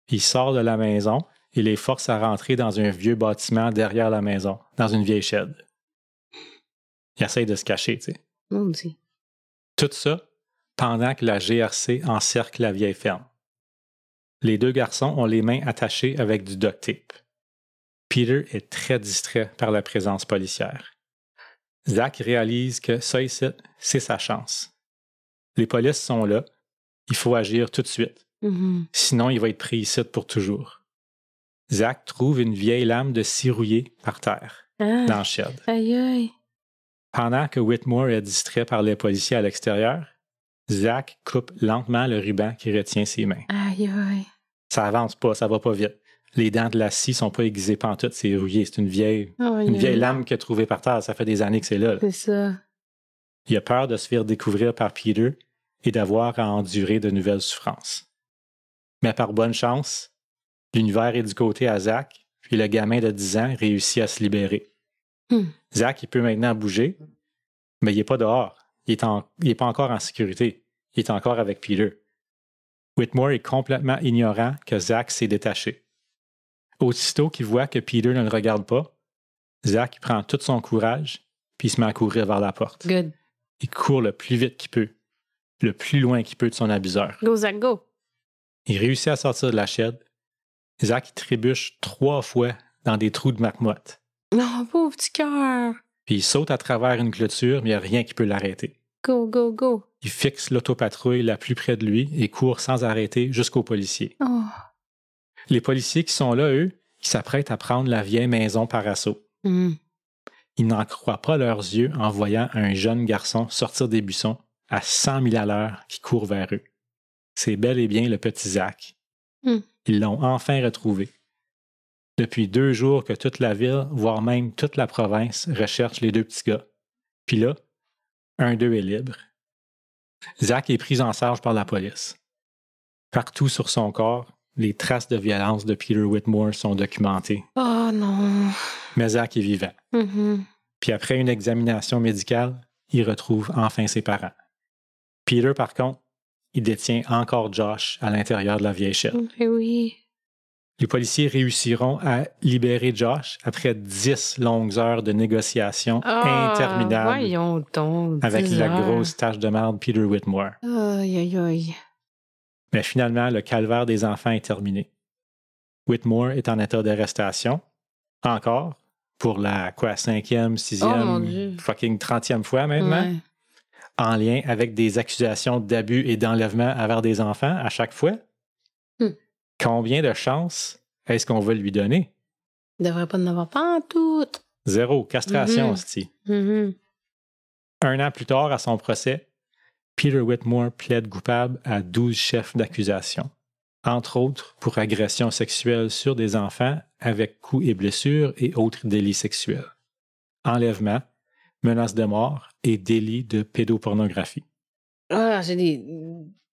Il sort de la maison et les force à rentrer dans un vieux bâtiment derrière la maison, dans une vieille shed. Il essaye de se cacher, tu sais. Mon Dieu. Tout ça pendant que la GRC encercle la vieille ferme. Les 2 garçons ont les mains attachées avec du duct tape. Peter est très distrait par la présence policière. Zach réalise que ça ici, c'est sa chance. Les polices sont là. Il faut agir tout de suite. Sinon, il va être pris ici pour toujours. Zach trouve une vieille lame de scie rouillée par terre, dans le shed. Aïe. Pendant que Whitmore est distrait par les policiers à l'extérieur, Zach coupe lentement le ruban qui retient ses mains. Aïe. Ça avance pas, ça va pas vite. Les dents de la scie sont pas aiguisées pantoute, c'est rouillé. C'est une vieille lame qu'il a trouvée par terre. Ça fait des années que c'est là. C'est ça. Il a peur de se faire découvrir par Peter et d'avoir à endurer de nouvelles souffrances. Mais par bonne chance, l'univers est du côté à Zach, puis le gamin de 10 ans réussit à se libérer. Zach, il peut maintenant bouger, mais il n'est pas dehors. Il n'est pas encore en sécurité. Il est encore avec Peter. Whitmore est complètement ignorant que Zach s'est détaché. Aussitôt qu'il voit que Peter ne le regarde pas, Zach prend tout son courage puis il se met à courir vers la porte. Good. Il court le plus vite qu'il peut, le plus loin qu'il peut de son abuseur. Go, Zach, go. Il réussit à sortir de la shed. Zach trébuche 3 fois dans des trous de marmotte. Non, pauvre petit cœur. Puis il saute à travers une clôture, mais il n'y a rien qui peut l'arrêter. Go. Il fixe l'autopatrouille la plus près de lui et court sans arrêter jusqu'aux policiers. Oh. Les policiers qui sont là, eux, ils s'apprêtent à prendre la vieille maison par assaut. Ils n'en croient pas leurs yeux en voyant un jeune garçon sortir des buissons à 100 000 à l'heure qui court vers eux. C'est bel et bien le petit Zach. Ils l'ont enfin retrouvé. Depuis 2 jours que toute la ville, voire même toute la province, recherche les 2 petits gars. Puis là, un d'eux est libre. Zach est pris en charge par la police. Partout sur son corps, les traces de violence de Peter Whitmore sont documentées. Oh non. Mais Zach est vivant. Puis après une examination médicale, il retrouve enfin ses parents. Peter, par contre, il détient encore Josh à l'intérieur de la vieille shed. Oui. Les policiers réussiront à libérer Josh après 10 longues heures de négociations interminables Voyons donc, avec la grosse tache de marde Peter Whitmore. Aïe. Mais finalement, le calvaire des enfants est terminé. Whitmore est en état d'arrestation, encore, pour la 5e, 6e, fucking 30e fois maintenant, en lien avec des accusations d'abus et d'enlèvement envers des enfants à chaque fois. Combien de chances est-ce qu'on va lui donner? Il ne devrait pas en avoir pas en tout. 0. Castration, hostie. 1 an plus tard, à son procès, Peter Whitmore plaide coupable à 12 chefs d'accusation, entre autres pour agression sexuelle sur des enfants avec coups et blessures et autres délits sexuels, enlèvement, menace de mort et délit de pédopornographie. J'ai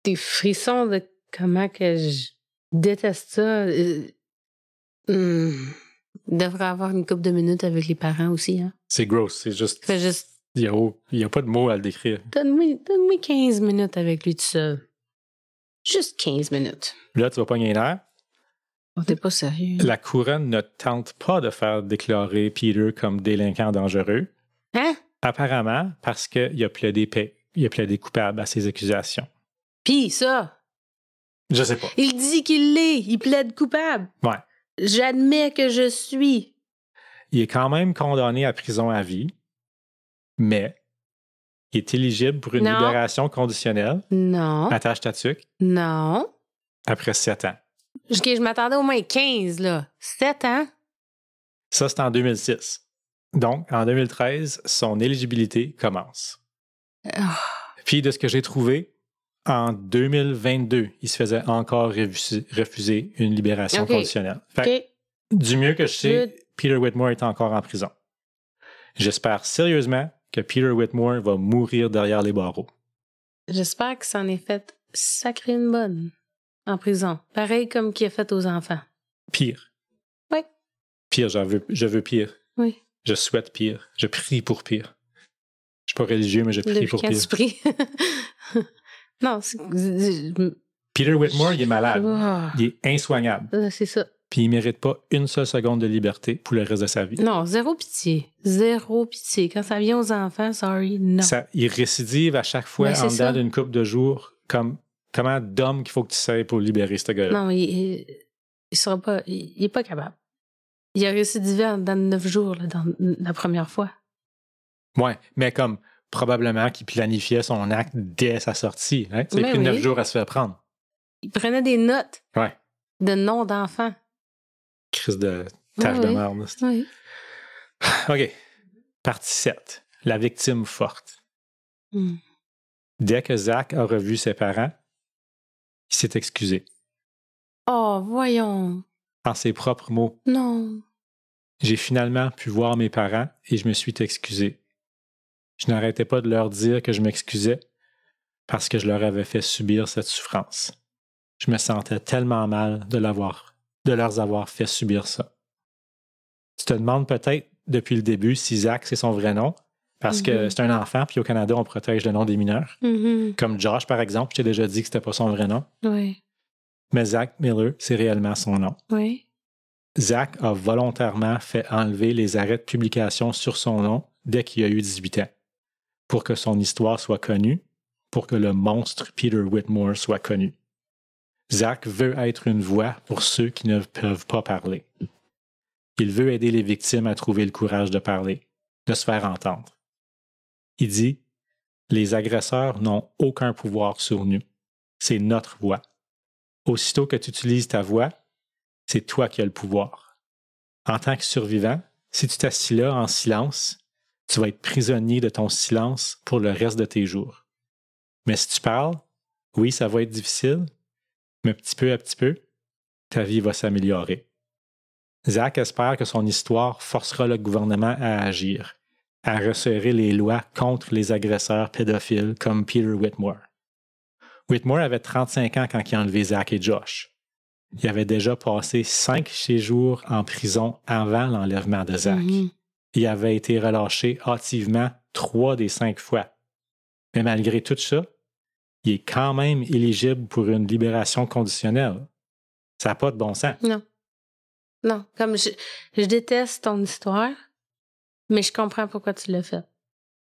des frissons de comment que je déteste ça. Il devrait avoir une couple de minutes avec les parents aussi. Hein? C'est gross, c'est juste... Il n'y a pas de mots à le décrire. Donne-moi 15 minutes avec lui tout seul. Juste 15 minutes. Là, tu vas pogner l'air. On t'es pas sérieux. La couronne ne tente pas de faire déclarer Peter comme délinquant dangereux. Hein? Apparemment, parce qu'il a plaidé coupable à ses accusations. Pis ça, Je sais pas. il dit qu'il l'est. Il plaide coupable. Ouais. J'admets que je suis. Il est quand même condamné à prison à vie, mais il est éligible pour une Non. libération conditionnelle, Non. attache ta tuque, Non. après 7 ans. Je m'attendais au moins 15, là. 7 ans? Ça, c'est en 2006. Donc, en 2013, son éligibilité commence. Puis, de ce que j'ai trouvé, en 2022, il se faisait encore refuser une libération conditionnelle. Fait que, du mieux que je sais, Peter Whitmore est encore en prison. J'espère sérieusement que Peter Whitmore va mourir derrière les barreaux. J'espère que ça en est fait sacré une bonne en prison. Pareil comme qu'il a fait aux enfants. Pire. Oui. Pire, je veux pire. Oui. Je souhaite pire. Je prie pour pire. Je suis pas religieux, mais je prie pour pire. Tu pries? Non, c'est... Peter Whitmore, il est malade. Oh. Il est insoignable. C'est ça. Puis il mérite pas une seule seconde de liberté pour le reste de sa vie. Non, zéro pitié. Zéro pitié. Quand ça vient aux enfants, sorry, non. Il récidive à chaque fois en dedans d'une couple de jours comment d'homme qu'il faut que tu sais pour libérer ce gars-là. Non, il sera pas... Il est pas capable. Il a récidivé dans 9 jours, là, dans la première fois. Ouais, mais comme probablement qu'il planifiait son acte dès sa sortie. Hein? C'est pris 9 jours à se faire prendre. Il prenait des notes ouais. de noms d'enfants. Crise de tâche de merde. Oui. OK. Partie 7. La victime forte. Dès que Zach a revu ses parents, il s'est excusé. Oh, voyons. En ses propres mots. Non. J'ai finalement pu voir mes parents et je me suis excusé. Je n'arrêtais pas de leur dire que je m'excusais parce que je leur avais fait subir cette souffrance. Je me sentais tellement mal de leur avoir fait subir ça. Tu te demandes peut-être depuis le début si Zach, c'est son vrai nom, parce que c'est un enfant, puis au Canada, on protège le nom des mineurs. Comme Josh, par exemple, je t'ai déjà dit que c'était pas son vrai nom. Oui. Mais Zach Miller, c'est réellement son nom. Oui. Zach a volontairement fait enlever les arrêts de publication sur son nom dès qu'il a eu 18 ans, pour que son histoire soit connue, pour que le monstre Peter Whitmore soit connu. Zach veut être une voix pour ceux qui ne peuvent pas parler. Il veut aider les victimes à trouver le courage de parler, de se faire entendre. Il dit « Les agresseurs n'ont aucun pouvoir sur nous. C'est notre voix. Aussitôt que tu utilises ta voix, c'est toi qui as le pouvoir. En tant que survivant, si tu t'assis là en silence, tu vas être prisonnier de ton silence pour le reste de tes jours. Mais si tu parles, oui, ça va être difficile, mais petit peu à petit peu, ta vie va s'améliorer. » Zach espère que son histoire forcera le gouvernement à agir, à resserrer les lois contre les agresseurs pédophiles comme Peter Whitmore. Whitmore avait 35 ans quand il a enlevé Zach et Josh. Il avait déjà passé 5 séjours en prison avant l'enlèvement de Zach. Il avait été relâché hâtivement 3 des 5 fois. Mais malgré tout ça, il est quand même éligible pour une libération conditionnelle. Ça n'a pas de bon sens. Non. Non, comme je déteste ton histoire, mais je comprends pourquoi tu l'as fait.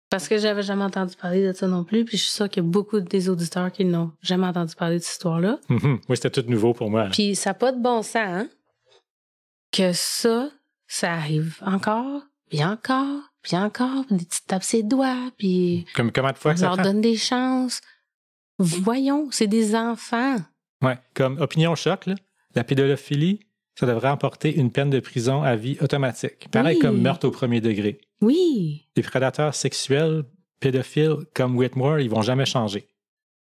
Parce que j'avais jamais entendu parler de ça non plus, puis je suis sûre qu'il y a beaucoup des auditeurs qui n'ont jamais entendu parler de cette histoire-là. Oui, c'était tout nouveau pour moi. Puis ça n'a pas de bon sens, hein? Que ça arrive encore, puis encore, puis encore, puis tu tapes ses doigts, puis... Comment de fois que ça leur donne des chances. Voyons, c'est des enfants. Ouais, comme opinion choc, là, la pédophilie, ça devrait emporter une peine de prison à vie automatique. Pareil comme meurtre au premier degré. Oui. Les prédateurs sexuels, pédophiles comme Whitmore, ils vont jamais changer.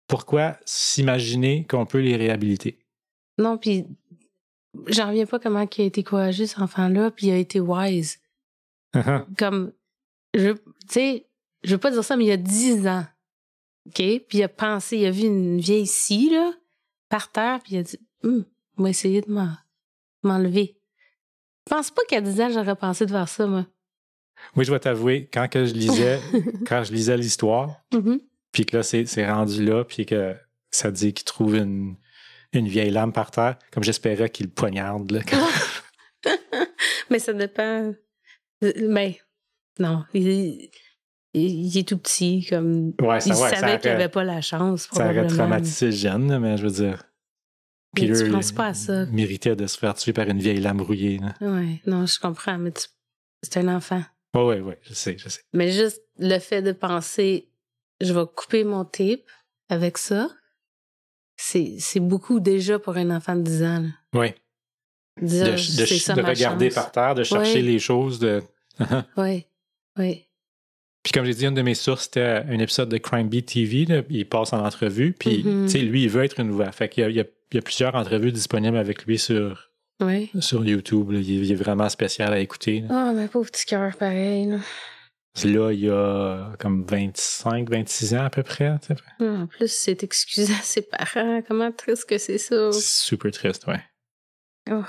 Pourquoi s'imaginer qu'on peut les réhabiliter? Non, puis j'en reviens pas comment il a été courageux, cet enfant-là, puis il a été wise. Comme, tu sais, je veux pas dire ça, mais il y a 10 ans, OK? Puis il a pensé, il a vu une vieille scie, là, par terre, puis il a dit, on va essayer de m'enlever. Je pense pas qu'à 10 ans, j'aurais pensé de faire ça, moi. Oui, je vais t'avouer, quand je lisais l'histoire, puis que là, c'est rendu là, puis que ça dit qu'il trouve une vieille lame par terre, comme j'espérais qu'il le poignarde. Là, Mais ça dépend. Mais non, il est tout petit, comme il savait qu'il n'avait pas la chance. Ça aurait traumatisé le jeune, mais je veux dire. Peter, tu penses pas à ça. Méritait de se faire tuer par une vieille lame rouillée. Oui, non, je comprends, mais c'est un enfant. Oui, je sais. Mais juste le fait de penser, je vais couper mon tape avec ça, c'est beaucoup déjà pour un enfant de 10 ans. Là. Oui. Dire, de regarder chance. par terre, de chercher les choses. Oui. Puis comme j'ai dit, une de mes sources, c'était un épisode de Crime Beat TV. Là, il passe en entrevue. Puis, tu sais, lui, il veut être une voix. Fait qu'il y a plusieurs entrevues disponibles avec lui sur YouTube. Là. Il est vraiment spécial à écouter. Oh, mais pauvre petit cœur, pareil. Là, il y a comme 25, 26 ans à peu près. En plus, c'est excusé à ses parents. Comment triste que c'est ça. C'est super triste, ouais. Oh.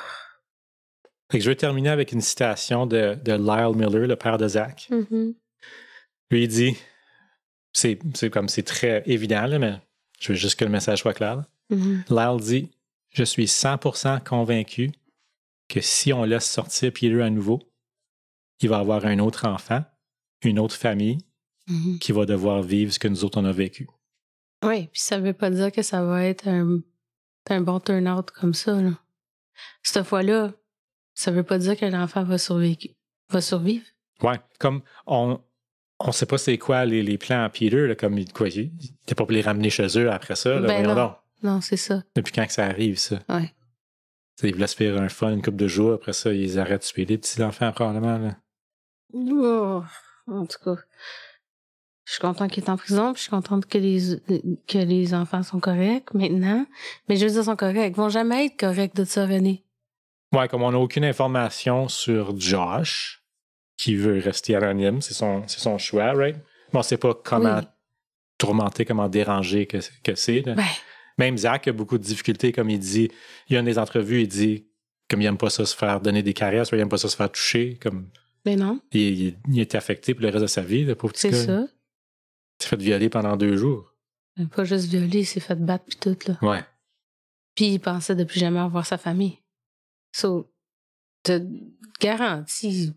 Fait que je vais terminer avec une citation de Lyle Miller, le père de Zach. Lui, il dit, c'est très évident, là, mais je veux juste que le message soit clair. Lyle dit, « Je suis 100% convaincu que si on laisse sortir Peter à nouveau, il va avoir un autre enfant, une autre famille qui va devoir vivre ce que nous autres, on a vécu. » Oui, puis ça veut pas dire que ça va être un bon turn-out comme ça. Là. Cette fois-là, ça veut pas dire que l'enfant va survivre. Ouais, comme on sait pas c'est quoi les plans à Peter, là, comme il était pas pour les ramener chez eux après ça. Là, non, c'est ça. Depuis quand que ça arrive, ça? Ouais. Ils voulaient se faire un fun une couple de jours, après ça, ils arrêtent de tuer les petits enfants, probablement. Là. Oh, en tout cas, je suis contente qu'il est en prison, puis je suis contente que les enfants sont corrects maintenant. Mais je veux dire, ils sont corrects. Ils vont jamais être corrects de ça, René. Ouais, comme on n'a aucune information sur Josh, qui veut rester anonyme, c'est son choix, right? Bon, on sait pas comment tourmenter, comment déranger que c'est. Là. Ben. Même Zach a beaucoup de difficultés, comme il dit. Il y a une des entrevues, il dit, comme il aime pas ça se faire donner des caresses, il aime pas ça se faire toucher, comme... Ben non. Il est affecté pour le reste de sa vie, le pauvre petit gars. C'est ça. Il s'est fait violer pendant 2 jours. Ben, pas juste violer, il s'est fait battre puis tout, là. Ouais. Puis il pensait de plus jamais revoir sa famille. So, te garantis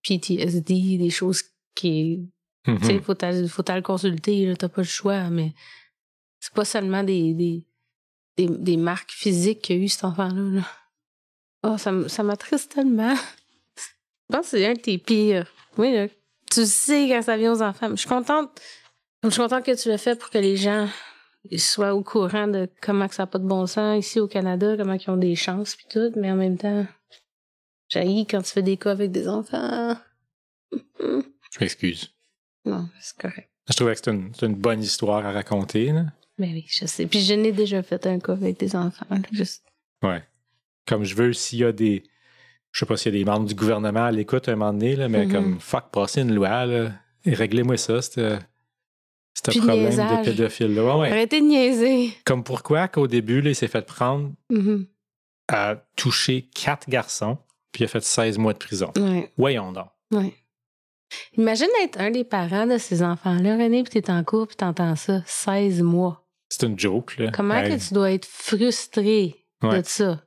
PTSD, des choses qui... Tu sais, faut t'aller consulter, là, t'as pas le choix, mais c'est pas seulement des marques physiques qu'il y a eu, cet enfant-là. Là. Oh, ça m'attriste tellement. Je pense que c'est un de tes pires. Oui, là. Tu sais quand ça vient aux enfants. Je suis contente que tu l'as fait pour que les gens soient au courant de comment que ça n'a pas de bon sens ici au Canada, comment ils ont des chances puis tout, mais en même temps, j'haïs quand tu fais des cas avec des enfants. Je m'excuse. Non, c'est correct. Je trouvais que c'est une bonne histoire à raconter. Là. Ben oui, je sais. Puis je n'ai déjà fait un cas avec des enfants. Là, juste. Ouais. Comme je veux, s'il y a des... Je sais pas s'il y a des membres du gouvernement à l'écoute un moment donné, là, mais comme, passer une loi, là, et réglez-moi ça, ce problème de pédophile-là. Ouais. Arrêtez de niaiser. Comme pourquoi qu'au début, là, il s'est fait prendre à toucher 4 garçons, puis il a fait 16 mois de prison. Ouais. Voyons donc. Ouais. Imagine être un des parents de ces enfants-là, René, puis t'es en cours, puis t'entends ça, 16 mois. C'est une joke, là. Comment que tu dois être frustré de ça?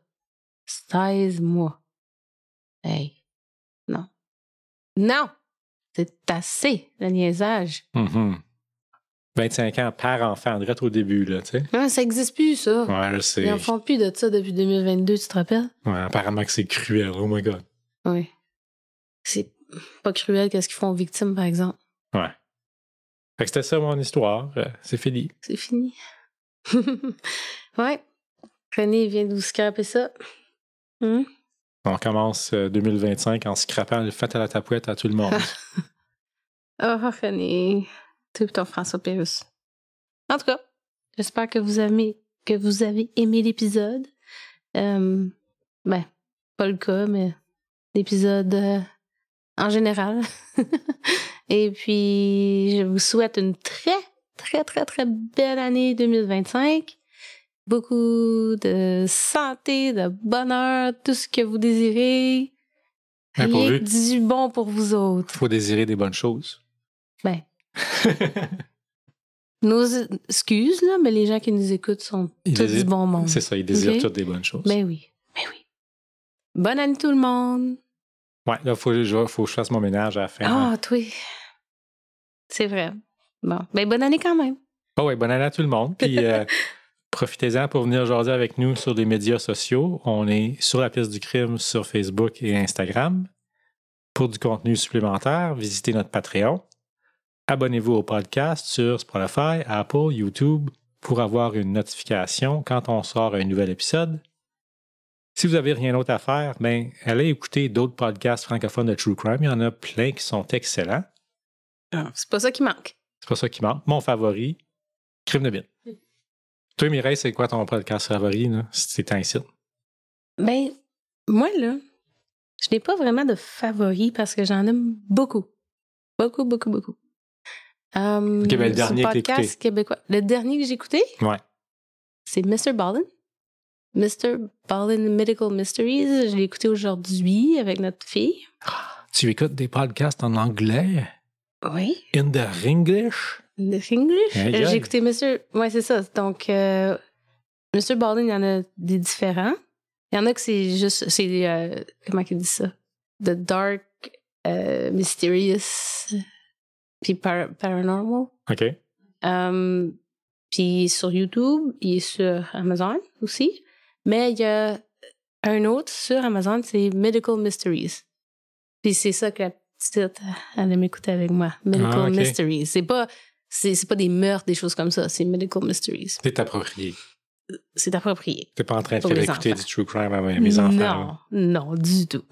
16 mois. Hey. Non. Non! C'est assez, le niaisage. 25 ans par enfant, direct au début, là, tu sais. Non, ça n'existe plus, ça. Ouais, je sais. Ils en font plus de ça depuis 2022, tu te rappelles? Ouais, apparemment que c'est cruel, oh my God. Oui. C'est pas cruel qu'est-ce qu'ils font aux victimes, par exemple. Ouais. Fait que c'était ça, mon histoire. C'est fini. C'est fini. Ouais. René vient de vous scraper ça. On commence 2025 en scrapant le fait à la tapouette à tout le monde. Oh, René. Tu ton François Pérusse. En tout cas, j'espère que vous avez aimé l'épisode. Ben, pas le cas, mais l'épisode en général. Et puis, je vous souhaite une très, très, très, très belle année 2025. Beaucoup de santé, de bonheur, tout ce que vous désirez. Rien que du bon pour vous autres. Il faut désirer des bonnes choses. Ben. Nos excuses, là, mais les gens qui nous écoutent sont tous du bon monde. C'est ça, ils désirent toutes des bonnes choses. Ben oui. Bonne année tout le monde! Ouais, là, faut que je fasse mon ménage à la fin. Ah, toi! C'est vrai. Bon, ben bonne année quand même! Ah ouais, bonne année à tout le monde. Puis profitez-en pour venir jaser avec nous sur les médias sociaux. On est sur la piste du crime sur Facebook et Instagram. Pour du contenu supplémentaire, visitez notre Patreon. Abonnez-vous au podcast sur Spotify, Apple, YouTube pour avoir une notification quand on sort un nouvel épisode. Si vous n'avez rien d'autre à faire, ben, allez écouter d'autres podcasts francophones de True Crime. Il y en a plein qui sont excellents. C'est pas ça qui manque. C'est pas ça qui manque. Mon favori, Crime de Bin. Toi, Mireille, c'est quoi ton podcast favori, là, si c'est un site? Ben, moi, là, je n'ai pas vraiment de favori parce que j'en aime beaucoup. Beaucoup. OK, ben, le dernier que t'as écouté. Québécois. Le dernier que j'ai écouté? Ouais. C'est Mr. Ballin. Mr. Ballin Medical Mysteries. Je l'ai écouté aujourd'hui avec notre fille. Tu écoutes des podcasts en anglais? Oui. In the English? In the English? Hey, j'ai écouté Mr. Ouais, c'est ça. Donc, Mr. Ballin, il y en a des différents. Il y en a que c'est juste... comment il dit ça? The Dark, Mysterious, puis Paranormal. OK. Puis sur YouTube, il est sur Amazon aussi. Mais il y a un autre sur Amazon, c'est Medical Mysteries. Puis c'est ça que la petite, elle aime écouter avec moi. Medical Mysteries. C'est pas des meurtres, des choses comme ça. C'est Medical Mysteries. C'est approprié. C'est approprié. T'es pas en train de faire écouter du true crime avec mes enfants. Non, du tout.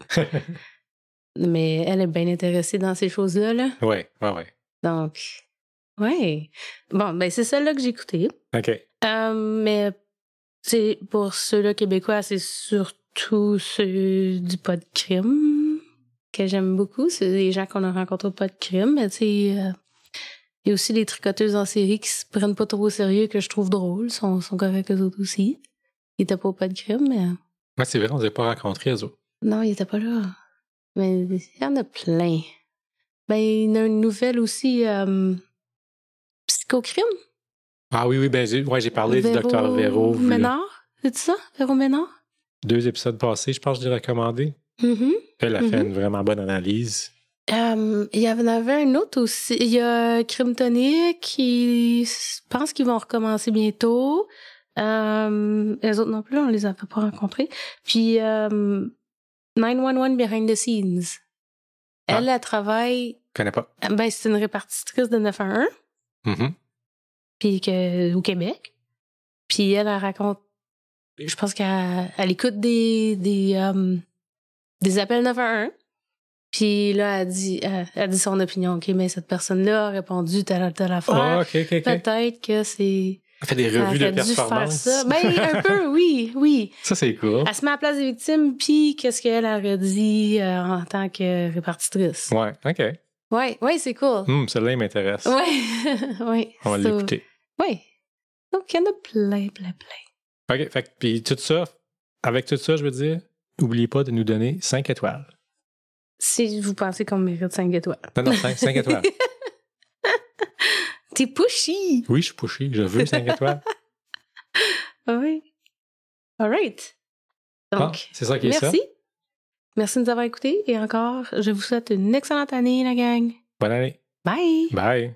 Mais elle est bien intéressée dans ces choses-là. Là. Ouais. Donc, ouais. Bon, ben c'est celle-là que j'ai écoutée. OK. Mais pour ceux-là québécois, c'est surtout ceux du pas de crime que j'aime beaucoup. C'est des gens qu'on a rencontrés au pas de crime. Mais tu sais, il y a aussi les tricoteuses en série qui se prennent pas trop au sérieux que je trouve drôles. Sont corrects eux autres aussi. Ils étaient pas au pas de crime, mais... Ouais, c'est vrai, on ne les a pas rencontrés, eux autres. Non, ils étaient pas là. Mais il y en a plein. Ben, il y en a une nouvelle aussi, Psychocrime. Ah oui, ben j'ai parlé du docteur Véro. Ménard, c'est ça? Véro Ménard? 2 épisodes passés, je pense que je l'ai recommandé. Mm-hmm. Elle a fait une vraiment bonne analyse. Il y en avait un autre aussi. Il y a Crime Tonic qui pense qu'ils vont recommencer bientôt. Les autres non plus, on les avait pas rencontrés. Puis 911 Behind the Scenes. Elle travaille... Je connais pas. Ben, c'est une répartitrice de 911. Mm-hmm. Puis au Québec. Puis elle raconte... Je pense qu'elle écoute des appels 911. Puis là, elle dit son opinion. OK, mais cette personne-là a répondu telle affaire. Oh, OK. Peut-être que c'est... Elle fait des revues de performance. Ça. Ben, un peu, oui. Ça, c'est cool. Elle se met à la place des victimes, puis qu'est-ce qu'elle aurait dit en tant que répartitrice. Ouais, OK. Ouais, c'est cool. Celle-là, il m'intéresse. Ouais. On va l'écouter. Oui. Donc, il y en a plein. OK, fait puis tout ça, avec tout ça, je veux dire, n'oubliez pas de nous donner 5 étoiles. Si vous pensez qu'on mérite 5 étoiles. Non, 5 étoiles. T'es pushy. Oui, je suis pushy. Je veux 5 étoiles. Oui. All right. Donc, c'est ça qui est ça. Merci de nous avoir écoutés. Et encore, je vous souhaite une excellente année, la gang. Bonne année. Bye. Bye.